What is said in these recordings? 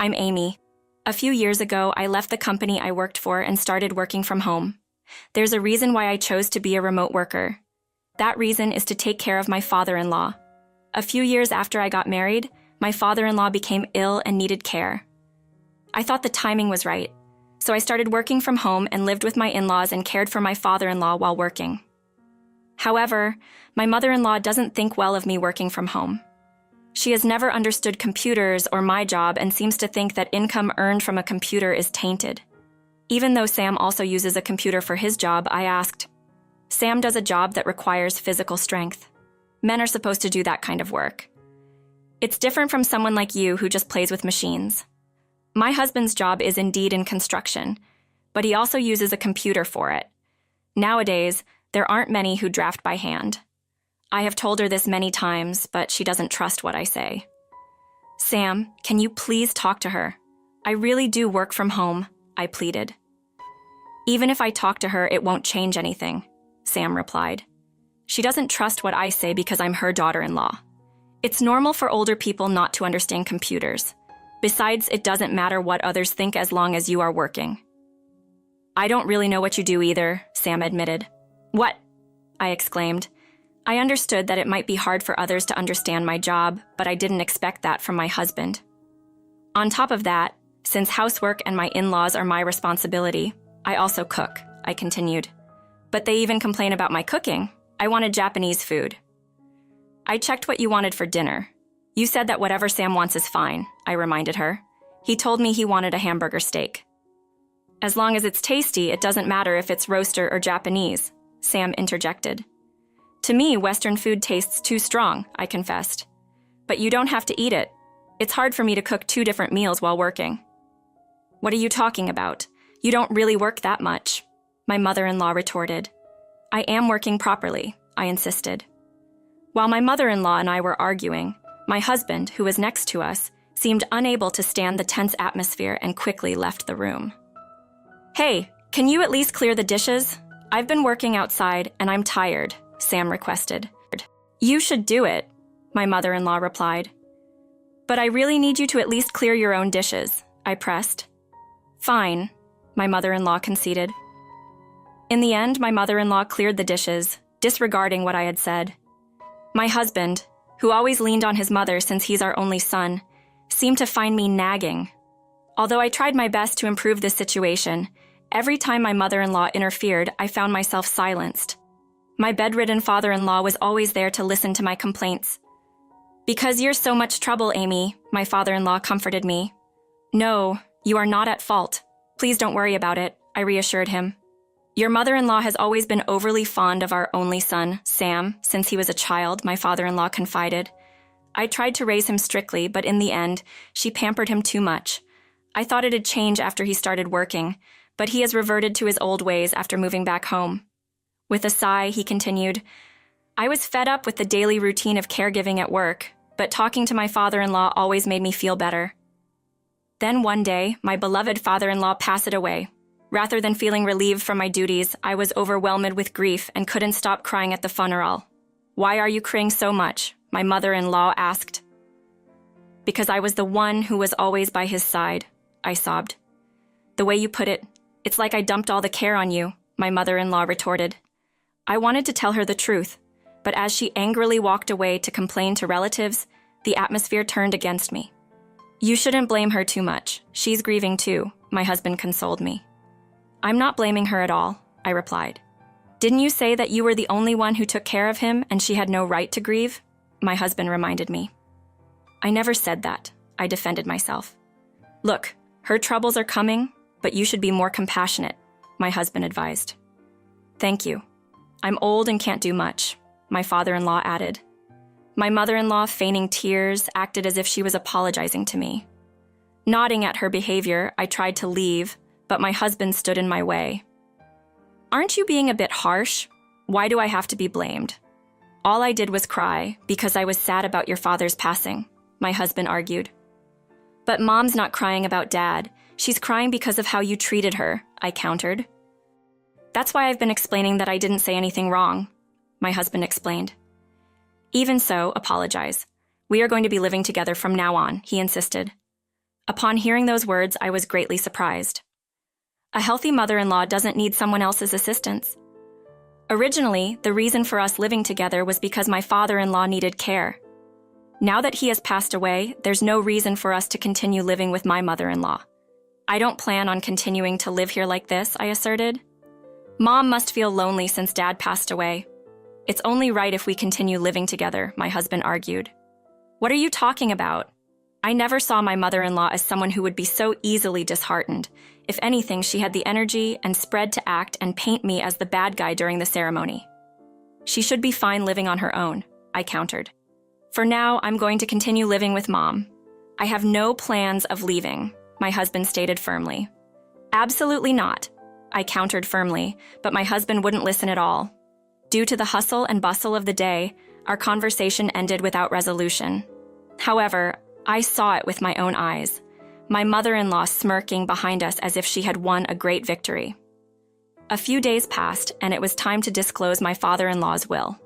I'm Amy. A few years ago, I left the company I worked for and started working from home. There's a reason why I chose to be a remote worker. That reason is to take care of my father-in-law. A few years after I got married, my father-in-law became ill and needed care. I thought the timing was right, so I started working from home and lived with my in-laws and cared for my father-in-law while working. However, my mother-in-law doesn't think well of me working from home. She has never understood computers or my job and seems to think that income earned from a computer is tainted. Even though Sam also uses a computer for his job, I asked, Sam does a job that requires physical strength. Men are supposed to do that kind of work. It's different from someone like you who just plays with machines. My husband's job is indeed in construction, but he also uses a computer for it. Nowadays, there aren't many who draft by hand. I have told her this many times, but she doesn't trust what I say. Sam, can you please talk to her? I really do work from home, I pleaded. Even if I talk to her, it won't change anything, Sam replied. She doesn't trust what I say because I'm her daughter-in-law. It's normal for older people not to understand computers. Besides, it doesn't matter what others think as long as you are working. I don't really know what you do either, Sam admitted. What? I exclaimed. I understood that it might be hard for others to understand my job, but I didn't expect that from my husband. On top of that, since housework and my in-laws are my responsibility, I also cook, I continued. But they even complain about my cooking. I wanted Japanese food. I checked what you wanted for dinner. You said that whatever Sam wants is fine, I reminded her. He told me he wanted a hamburger steak. As long as it's tasty, it doesn't matter if it's roaster or Japanese, Sam interjected. To me, Western food tastes too strong, I confessed. But you don't have to eat it. It's hard for me to cook 2 different meals while working. What are you talking about? You don't really work that much, my mother-in-law retorted. I am working properly, I insisted. While my mother-in-law and I were arguing, my husband, who was next to us, seemed unable to stand the tense atmosphere and quickly left the room. Hey, can you at least clear the dishes? I've been working outside and I'm tired, Sam requested. You should do it, my mother-in-law replied. But I really need you to at least clear your own dishes, I pressed. Fine, my mother-in-law conceded. In the end, my mother-in-law cleared the dishes, disregarding what I had said. My husband, who always leaned on his mother since he's our only son, seemed to find me nagging. Although I tried my best to improve the situation, every time my mother-in-law interfered, I found myself silenced. My bedridden father-in-law was always there to listen to my complaints. Because you're so much trouble, Amy, my father-in-law comforted me. No, you are not at fault. Please don't worry about it, I reassured him. Your mother-in-law has always been overly fond of our only son, Sam, since he was a child, my father-in-law confided. I tried to raise him strictly, but in the end, she pampered him too much. I thought it'd change after he started working, but he has reverted to his old ways after moving back home. With a sigh, he continued, I was fed up with the daily routine of caregiving at work, but talking to my father-in-law always made me feel better. Then one day, my beloved father-in-law passed away. Rather than feeling relieved from my duties, I was overwhelmed with grief and couldn't stop crying at the funeral. Why are you crying so much? My mother-in-law asked. Because I was the one who was always by his side, I sobbed. The way you put it, it's like I dumped all the care on you, my mother-in-law retorted. I wanted to tell her the truth, but as she angrily walked away to complain to relatives, the atmosphere turned against me. You shouldn't blame her too much. She's grieving too, my husband consoled me. I'm not blaming her at all, I replied. Didn't you say that you were the only one who took care of him and she had no right to grieve? My husband reminded me. I never said that, I defended myself. Look, her troubles are coming, but you should be more compassionate, my husband advised. Thank you. I'm old and can't do much, my father-in-law added. My mother-in-law, feigning tears, acted as if she was apologizing to me. Nodding at her behavior, I tried to leave, but my husband stood in my way. Aren't you being a bit harsh? Why do I have to be blamed? All I did was cry because I was sad about your father's passing, my husband argued. But Mom's not crying about Dad. She's crying because of how you treated her, I countered. That's why I've been explaining that I didn't say anything wrong, my husband explained. Even so, apologize. We are going to be living together from now on, he insisted. Upon hearing those words, I was greatly surprised. A healthy mother-in-law doesn't need someone else's assistance. Originally, the reason for us living together was because my father-in-law needed care. Now that he has passed away, there's no reason for us to continue living with my mother-in-law. I don't plan on continuing to live here like this, I asserted. Mom must feel lonely since Dad passed away. It's only right if we continue living together, my husband argued. What are you talking about? I never saw my mother-in-law as someone who would be so easily disheartened. If anything, she had the energy and spread to act and paint me as the bad guy during the ceremony. She should be fine living on her own, I countered. For now, I'm going to continue living with Mom. I have no plans of leaving, my husband stated firmly. Absolutely not, I countered firmly, but my husband wouldn't listen at all. Due to the hustle and bustle of the day, our conversation ended without resolution. However, I saw it with my own eyes, my mother-in-law smirking behind us as if she had won a great victory. A few days passed, and it was time to disclose my father-in-law's will.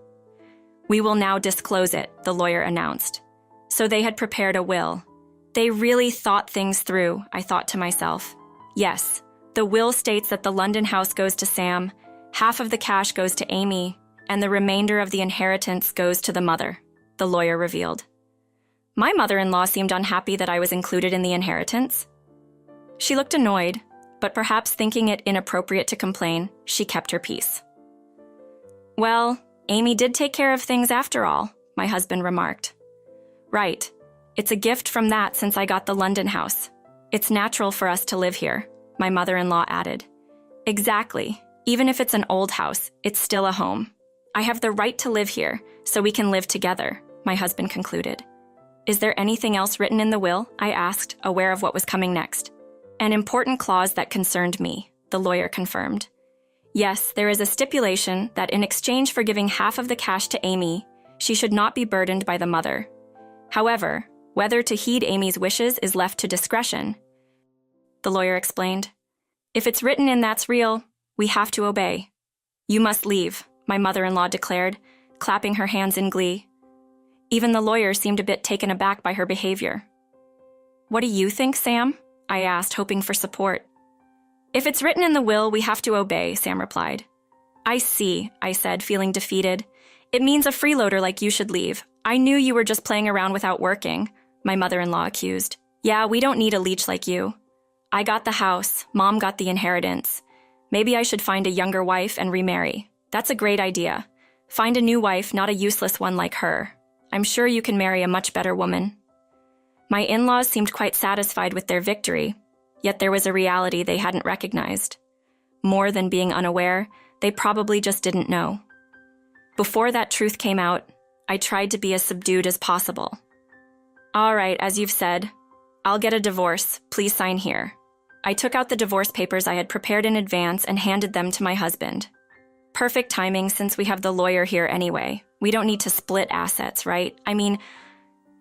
We will now disclose it, the lawyer announced. So they had prepared a will. They really thought things through, I thought to myself. Yes, the will states that the London house goes to Sam, half of the cash goes to Amy, and the remainder of the inheritance goes to the mother, the lawyer revealed. My mother-in-law seemed unhappy that I was included in the inheritance. She looked annoyed, but perhaps thinking it inappropriate to complain, she kept her peace. Well, Amy did take care of things after all, my husband remarked. Right. It's a gift from that since I got the London house. It's natural for us to live here, my mother-in-law added. Exactly. Even if it's an old house, it's still a home. I have the right to live here, so we can live together, my husband concluded. Is there anything else written in the will? I asked, aware of what was coming next. An important clause that concerned me, the lawyer confirmed. Yes, there is a stipulation that in exchange for giving half of the cash to Amy, she should not be burdened by the mother. However, whether to heed Amy's wishes is left to discretion. The lawyer explained. If it's written in that's real, we have to obey. You must leave, my mother-in-law declared, clapping her hands in glee. Even the lawyer seemed a bit taken aback by her behavior. What do you think, Sam? I asked, hoping for support. If it's written in the will, we have to obey, Sam replied. I see, I said, feeling defeated. It means a freeloader like you should leave. I knew you were just playing around without working, my mother-in-law accused. Yeah, we don't need a leech like you. I got the house, Mom got the inheritance. Maybe I should find a younger wife and remarry. That's a great idea. Find a new wife, not a useless one like her. I'm sure you can marry a much better woman. My in-laws seemed quite satisfied with their victory, yet there was a reality they hadn't recognized. More than being unaware, they probably just didn't know. Before that truth came out, I tried to be as subdued as possible. All right, as you've said, I'll get a divorce. Please sign here. I took out the divorce papers I had prepared in advance and handed them to my husband. Perfect timing since we have the lawyer here anyway. We don't need to split assets, right? I mean,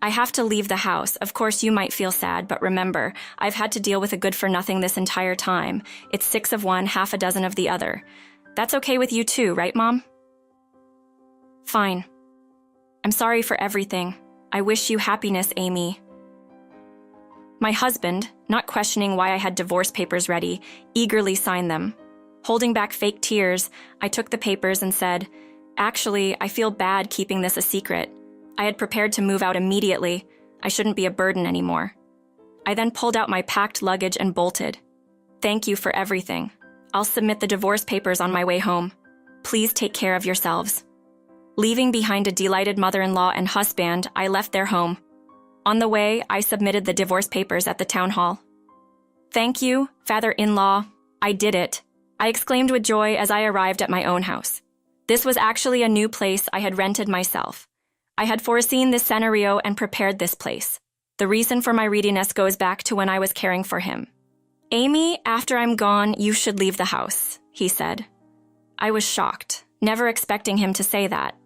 I have to leave the house. Of course, you might feel sad, but remember, I've had to deal with a good-for-nothing this entire time. It's 6 of one, half a dozen of the other. That's okay with you too, right, Mom? Fine. I'm sorry for everything. I wish you happiness, Amy. My husband, not questioning why I had divorce papers ready, eagerly signed them. Holding back fake tears, I took the papers and said, Actually, I feel bad keeping this a secret. I had prepared to move out immediately. I shouldn't be a burden anymore. I then pulled out my packed luggage and bolted. Thank you for everything. I'll submit the divorce papers on my way home. Please take care of yourselves. Leaving behind a delighted mother-in-law and husband, I left their home. On the way, I submitted the divorce papers at the town hall. Thank you, father-in-law. I did it. I exclaimed with joy as I arrived at my own house. This was actually a new place I had rented myself. I had foreseen this scenario and prepared this place. The reason for my readiness goes back to when I was caring for him. Amy, after I'm gone, you should leave the house, he said. I was shocked, never expecting him to say that.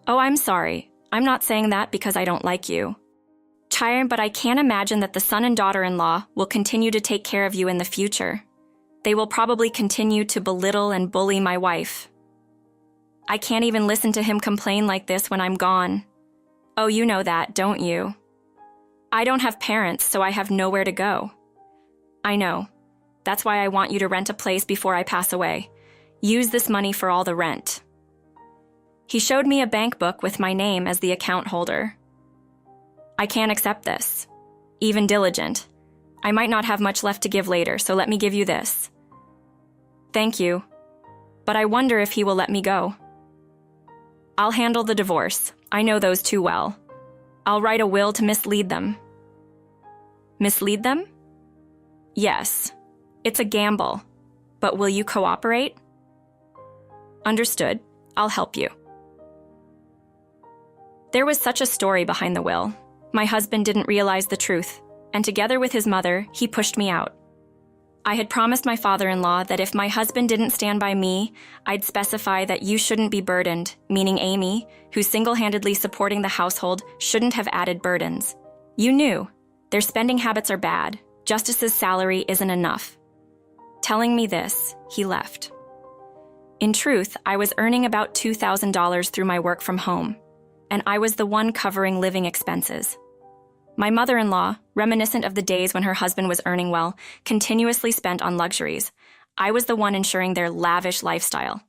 Oh, I'm sorry. I'm not saying that because I don't like you. Child, but I can't imagine that the son and daughter-in-law will continue to take care of you in the future. They will probably continue to belittle and bully my wife. I can't even listen to him complain like this when I'm gone. Oh, you know that, don't you? I don't have parents, so I have nowhere to go. I know. That's why I want you to rent a place before I pass away. Use this money for all the rent. He showed me a bank book with my name as the account holder. I can't accept this. Even diligent. I might not have much left to give later, so let me give you this. Thank you. But I wonder if he will let me go. I'll handle the divorce. I know those too well. I'll write a will to mislead them. Mislead them? Yes. It's a gamble. But will you cooperate? Understood. I'll help you. There was such a story behind the will. My husband didn't realize the truth, and together with his mother, he pushed me out. I had promised my father-in-law that if my husband didn't stand by me, I'd specify that you shouldn't be burdened, meaning Amy, who's single-handedly supporting the household, shouldn't have added burdens. You knew. Their spending habits are bad. Justice's salary isn't enough. Telling me this, he left. In truth, I was earning about $2,000 through my work from home, and I was the one covering living expenses. My mother-in-law, reminiscent of the days when her husband was earning well, continuously spent on luxuries. I was the one ensuring their lavish lifestyle.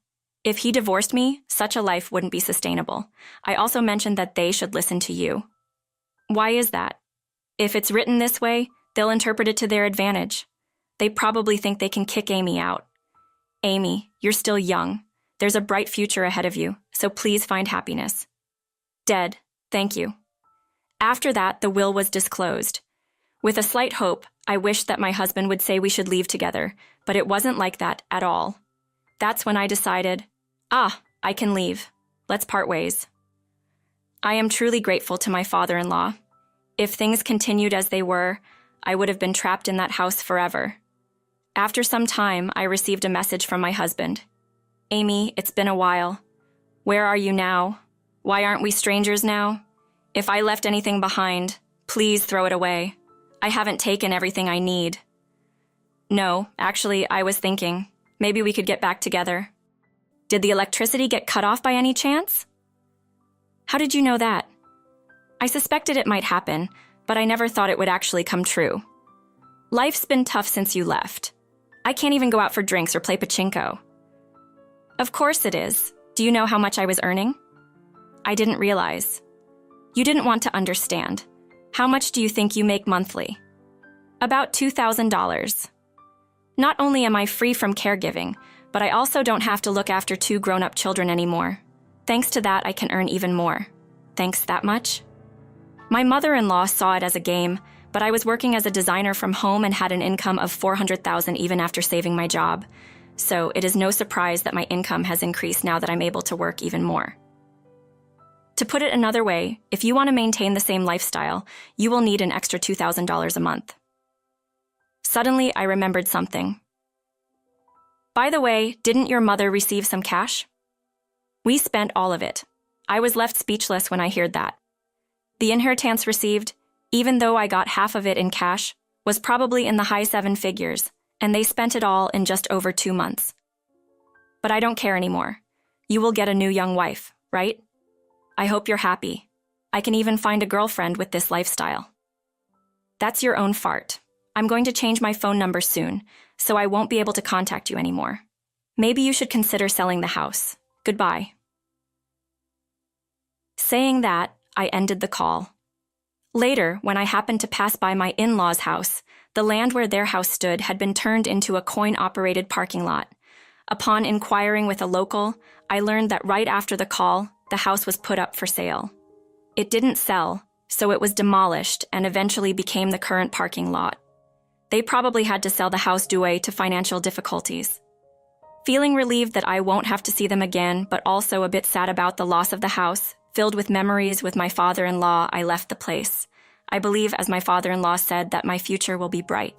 If he divorced me, such a life wouldn't be sustainable. I also mentioned that they should listen to you. Why is that? If it's written this way, they'll interpret it to their advantage. They probably think they can kick Amy out. Amy, you're still young. There's a bright future ahead of you, so please find happiness. Dead. Thank you. After that, the will was disclosed. With a slight hope, I wished that my husband would say we should leave together, but it wasn't like that at all. That's when I decided, I can leave. Let's part ways. I am truly grateful to my father-in-law. If things continued as they were, I would have been trapped in that house forever. After some time, I received a message from my husband. Amy, it's been a while. Where are you now? Why aren't we strangers now? If I left anything behind, please throw it away. I haven't taken everything I need. No, actually, I was thinking, maybe we could get back together. Did the electricity get cut off by any chance? How did you know that? I suspected it might happen, but I never thought it would actually come true. Life's been tough since you left. I can't even go out for drinks or play pachinko. Of course it is. Do you know how much I was earning? I didn't realize. You didn't want to understand. How much do you think you make monthly? About $2,000. Not only am I free from caregiving, but I also don't have to look after 2 grown-up children anymore. Thanks to that, I can earn even more. Thanks that much? My mother-in-law saw it as a game, but I was working as a designer from home and had an income of $400,000 even after saving my job. So it is no surprise that my income has increased now that I'm able to work even more. To put it another way, if you want to maintain the same lifestyle, you will need an extra $2,000 a month. Suddenly, I remembered something. By the way, didn't your mother receive some cash? We spent all of it. I was left speechless when I heard that. The inheritance received, even though I got half of it in cash, was probably in the high 7 figures, and they spent it all in just over 2 months. But I don't care anymore. You will get a new young wife, right? I hope you're happy. I can even find a girlfriend with this lifestyle. That's your own fart. I'm going to change my phone number soon, so I won't be able to contact you anymore. Maybe you should consider selling the house. Goodbye. Saying that, I ended the call. Later, when I happened to pass by my in-laws' house, the land where their house stood had been turned into a coin-operated parking lot. Upon inquiring with a local, I learned that right after the call, the house was put up for sale. It didn't sell, so it was demolished and eventually became the current parking lot. They probably had to sell the house due to financial difficulties. Feeling relieved that I won't have to see them again, but also a bit sad about the loss of the house, filled with memories with my father-in-law, I left the place. I believe, as my father-in-law said, that my future will be bright.